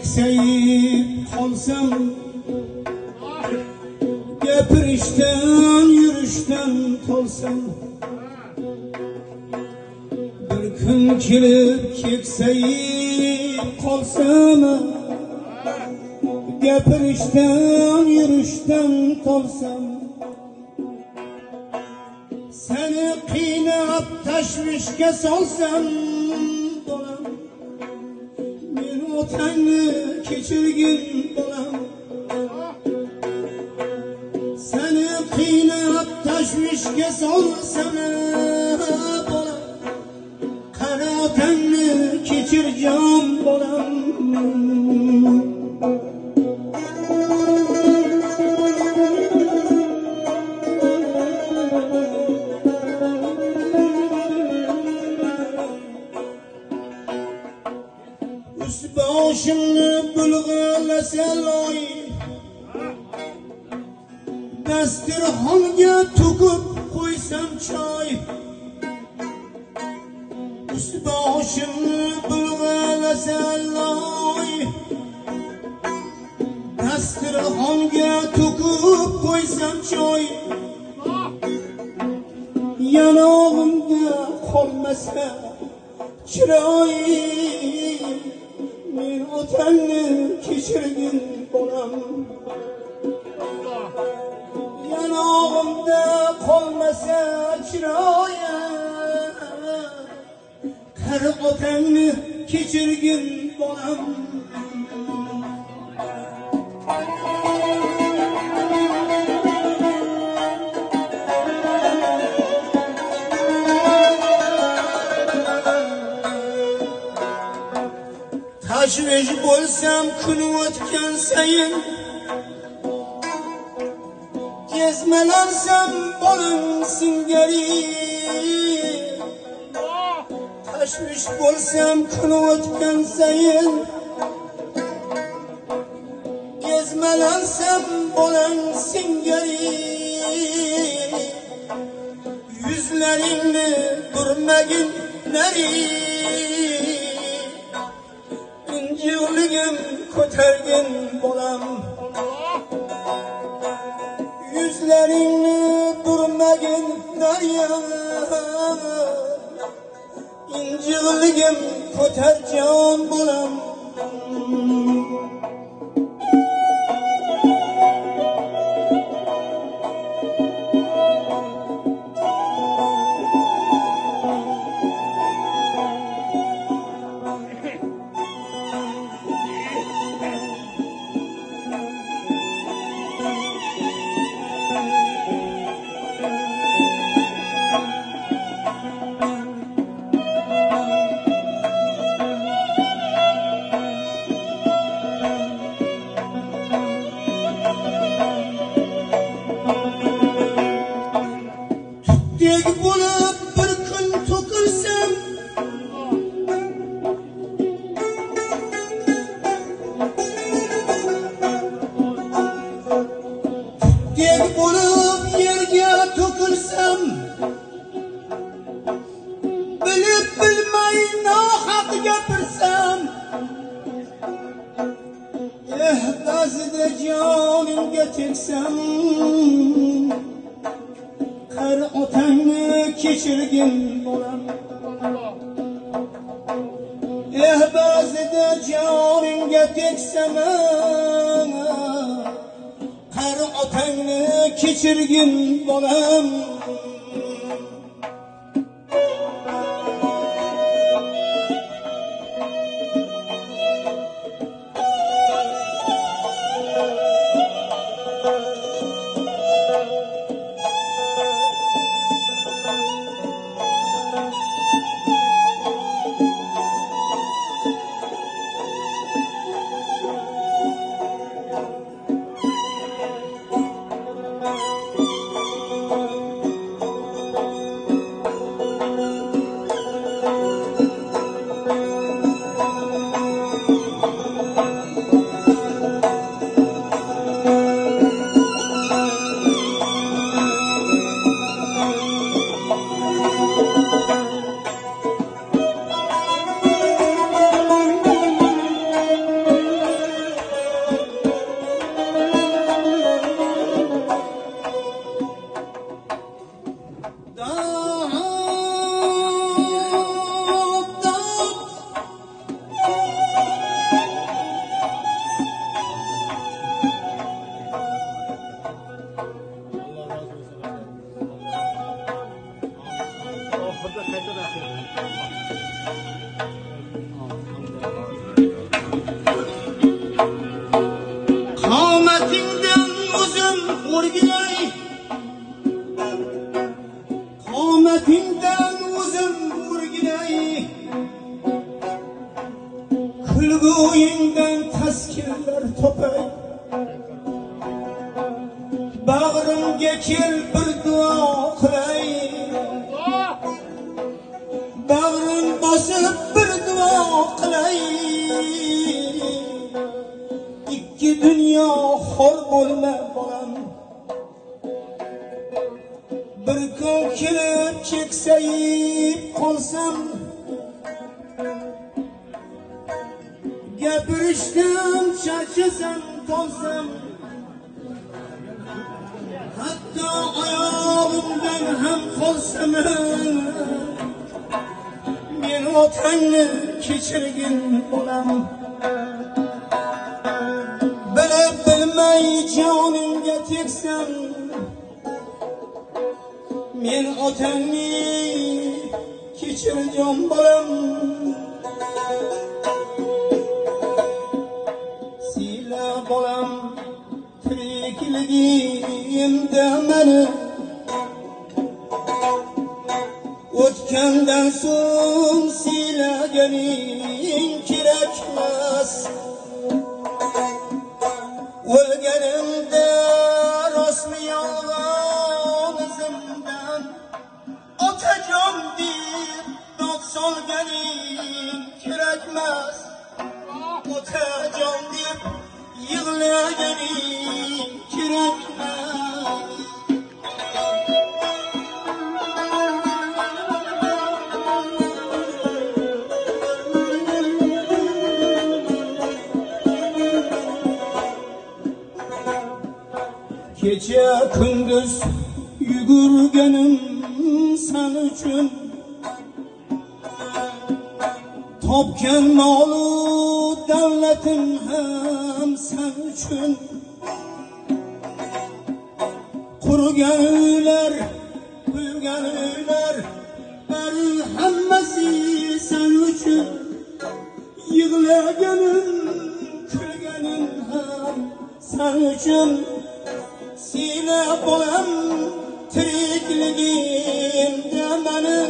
keksayib qolsam, gapirishdan yurishdan qolsam, bir kun kelib keksayib qolsam, gapirishdan yurishdan qolsam, seni qiynab tashvishga solsam, bolam, men otangni kechirgin bolam. Seni qiynab tashvishga solsam, bolam, qara otangni kechirjon bolam. Boshimni bulg'alasa loy, dasturxonga to'kib qo'ysam choy. Boshimni bulg'alasa loy, dasturxonga to'kib qo'ysam choy. Yanog'imda qolmasa chiroy, men otangni kechirgin bolam. Yanog'imda qolmasa chiroyi, qari otangni kechirgin bolam. Tashvish bo'lsam kun o'tgan sayin, ezmalansam bolam singari. Tashvish bo'lsam kun o'tgan sayin, ezmalansam bolam singari. Yuzlaringni burmagin nari, injiqligim ko'targin bolam. Yuzlaringni burmagin daryo, injiqligim ko'tarjon bolam. Tutdek bo'lib bir kun to'kilsam, tutdek bo'lib yerga to'kilsam, bilib bilmay nohaq gapirsam, ba'zida jonimga tegsam, qari otangni kechirgin bolam. Ba'zida joningga tegsam, qari otangni kechirgin bolam. o'rgilay qomatingdan o'zim o'rgilay kulguyingdan taskinlar topay bag'rimga kel bir duo qilay bag'rim bosib bir duo qilay ikki dunyo xor bo'lma bolam bir kun kelib keksayib qolsam gapirishdan charchasam tolsam hatto oyog'imdan ham qolsam men otangni kechirgin bolam bilib bilmay jonimga tegsam men otangni kechirjon bolam siyla bolam tirikligimda meni o'tgandan so'ng siylaganing kerakmas o'lganimda rostmi yolg'on izimdan otajon deb dod solganing kerakmas otajon deb yig'laganing kerakmas kecha kunduz yugurganim sen uchun topgan molu davlatim ham sen uchun qurgan uylar quygan uylar bari hammasi sen uchun yig'laganim kulganim ham sen uchun siyla bolam tirikligimda meni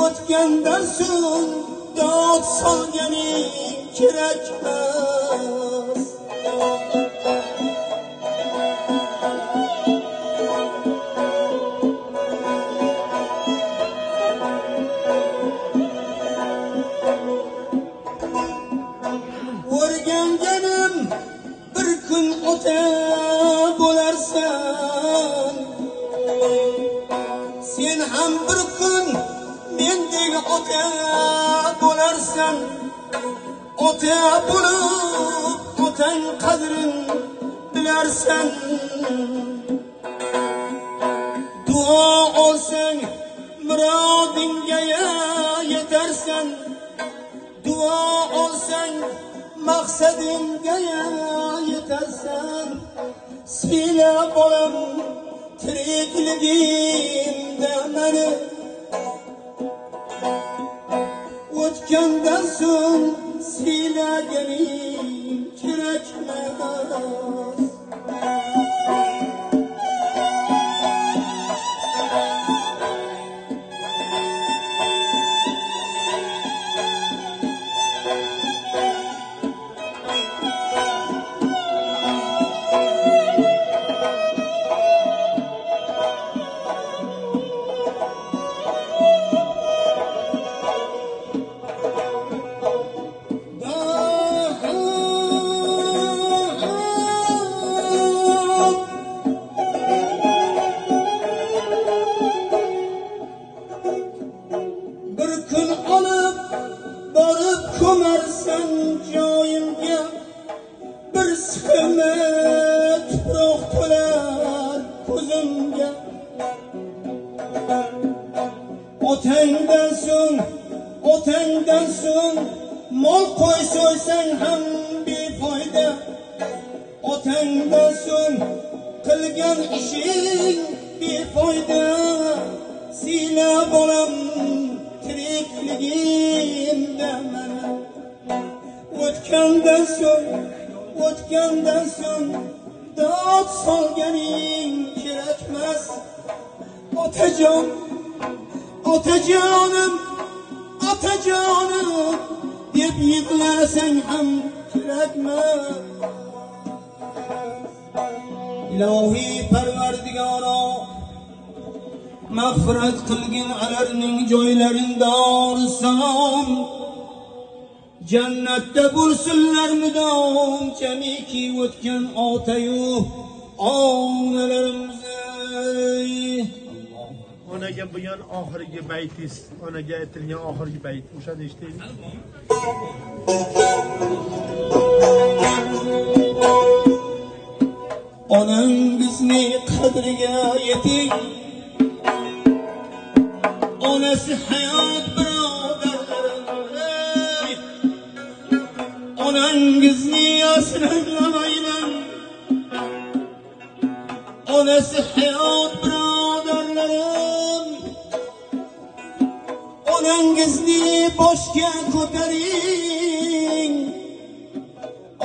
o'tgandan so'ng dod solganing kerakmas o'rganganim bir kun ota bo'larsan sen ham bir kun mendek ota bo'larsan ota bo'lib otang qadrin bilarsan duo olsang murodingga yetarsan duo olsang maqsadingga yetarsan siyla bolam tirikligimda meni o'tgandan so'ng siylaganing kerakmas ko'marsan joyimga bir siqima tuproq to'lar ko'zimga otangdan so'ng mol qo'y so'ysang ham befoyda otangdan so'ng qilgan ishing befoyda siyla bolam tirikligimda meni o'tgandan so'ng dod solganing kerakmas. Otajon, otajonim, otajonim deb yig'lasang ham kerakmas. İlahi Parvardigoro, mağfiret qilgin alarning joylarida orsam, jannatda bo'lsinlar mudom, jamiki o'tgan otayu onalarimiz. Onaga bo'lgan oxirgi baytingiz, onaga aytilgan oxirgi bayt, o'shani eshitaylik. Onangizni qadriga yeting, onasi hayot birodarlarim. Onangizni asralamayman, onasi hayot birodarlarim. Onangizni boshga ko'taring,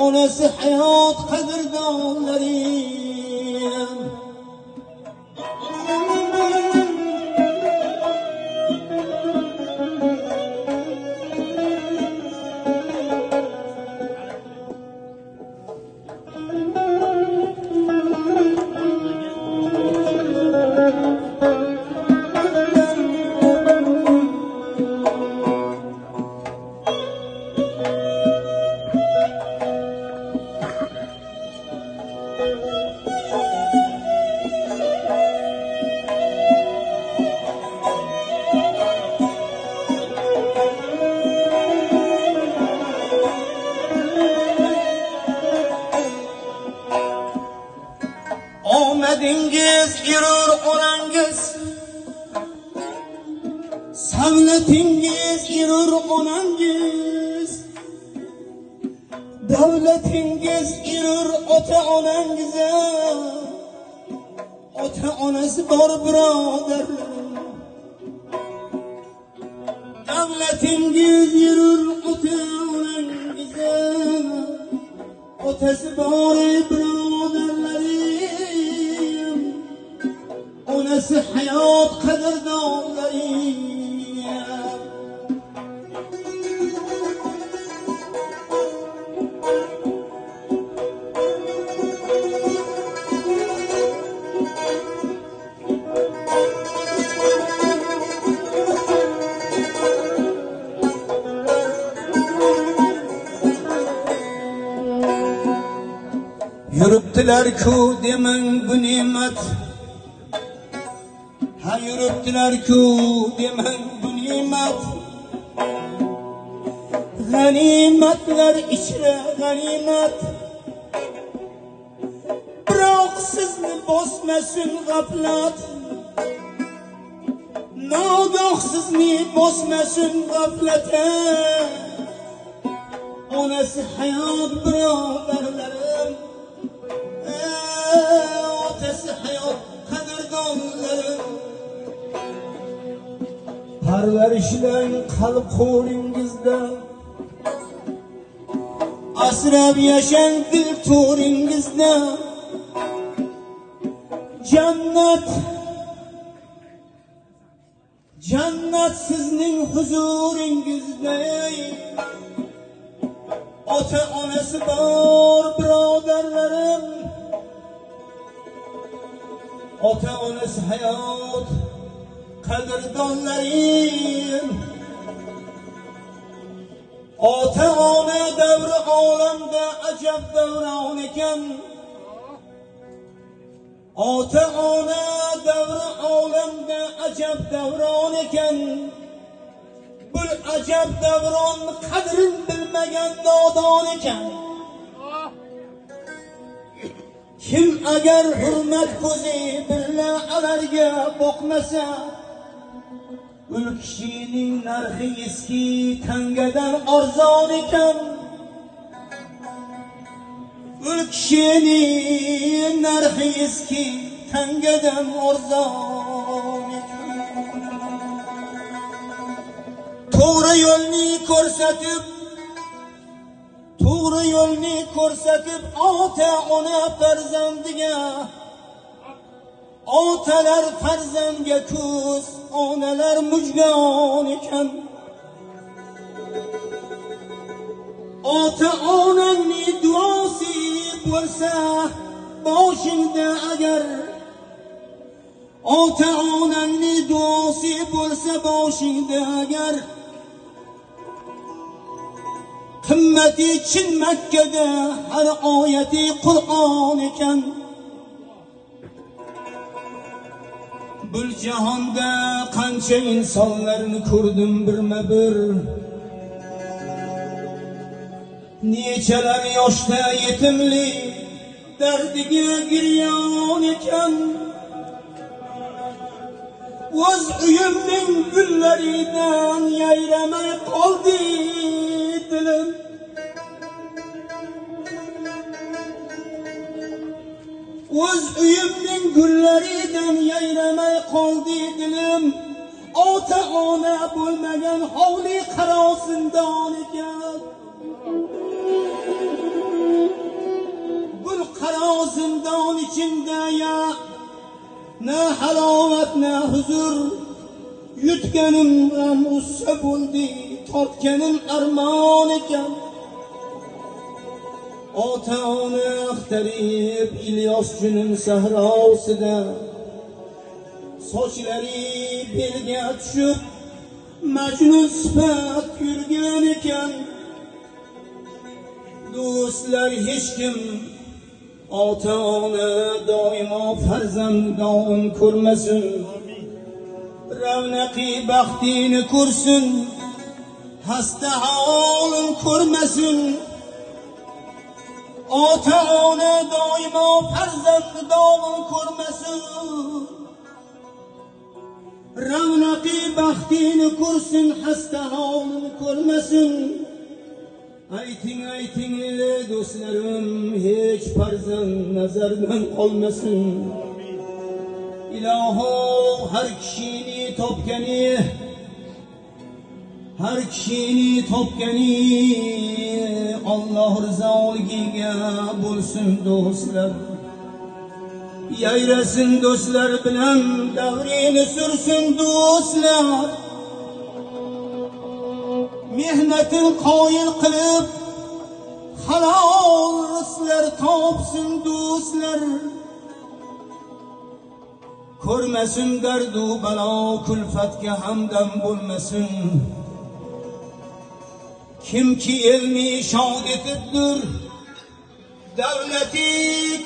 onasi hayot qadrdonlarim. Omadingiz yurur onangiz, savlatingiz yurur onangiz, davlatingiz yurur ota onangize, ota onasi bor birodarlarim. Davlatingiz yurur ota onangize, otasi bor birodarlarim. Onasi hayot qadrdonlarim. Yuribdilar-ku demang bu ne'mat, ha yuribdilar-ku demang bu ne'mat. G'animatlar ichra g'animat, biroq sizni bosmasin g'aflat. Nogoh sizni bosmasin g'aflat. Onasi hayot birodarlarim, otasi hayot qadrdonlarim. Parvarishlang qalb qo'lingizda, asrab yashang dil to'ringizda. Jannat, jannat sizning huzuringizda. Ota onasi bor birodarlarim, ota onasi hayot qadrdonlarim. Ota ona davri olamda ajab davron ekan. Ota ona davri olamda ajab davron ekan. Bu ajab davron qadrin bilmagan nodon ekan. Kim agar hurmat ko'zi billa alarga boqmasa, ul kishining narxi eski tangadan arzon ekan. Ul kishining narxi eski tangadan arzon ekan. To'g'ri yo'lni ko'rsatib, to'g'ri yo'lni ko'rsatib ota ona farzandiga, otalar farzandga ko'z, onalar mujgon ekan. Ota onangni duosi bo'lsa boshingda agar, ota onangni duosi bo'lsa boshingda agar, qimmati chin Makkada har oyati Qur'on ekan. Bu jahonda qancha insonlarni ko'rdim birma-bir, nechalar yoshda yetimlik dardiga giryon ekan. O'z uyimning gullaridan yayramay qoldi dilim. O'z uyimning gullaridan yayramay qoldi dilim. Ota ona bo'lmagan hovli qaro zindon ekan. Gul qaro zindon ichida ya na halovat na huzur, yutganim g'am ussa bo'ldi, tortganim armon ekan. Ota ona axtarib Ilyos junim sahrosida, sochlari belga tushib Majnun sifat yurgan ekan. Do'stlar hech kim ota ona doimo farzandon ko'rmasin, ravnaqi baxtini ko'rsin, hasta holin ko'rmasin. Ota ona doimo farzandon ko'rmasin, ravnaqi baxtini ko'rsin, hasta holin ko'rmasin. Ayting ayting do'stlarim, hech farzand nazardan qolmasin. Iloho har kishini topgani Alloh rizoligiga bo'lsin do'stlar. Yayrasin do'stlar bilan davrini sursin do'stlar. Mehnatin qoyil qilib halol rizqlar topsin do'stlar. Ko'rmasin dardu balo, kulfatga hamdam bo'lmasin. Kimki elni shod etibdir, davlati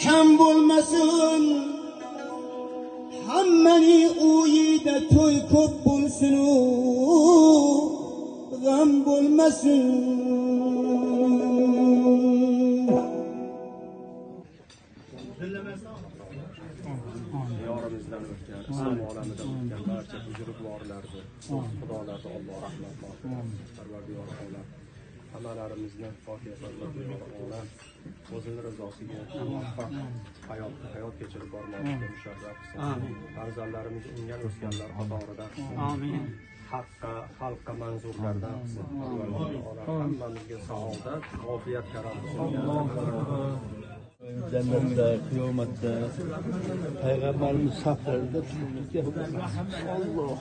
kam bo'lmasin. Hammani uyida to'y ko'p bo'lsin, g'am bo'lmasin. Yorimizdan o'tgan, islom olamida o'tgan barcha buzrukvorlarni, xudolarni Alloh rahmat Parvardigor olam hammalarimizni Fotiha Parvardigor olam o'zini rizosiga muvaffaq hayot kechirib bormoqqa musharraf qilsin. Farzandlarimiz ungan o'sganlar qatorida qilsin. Amin. Xalqqa manzurlardan qilsin. Hammamizga saodat, ofiyat karam qilsin. Cennette, kıyamette, Peygamberimiz saflarında tutulmuş. Allah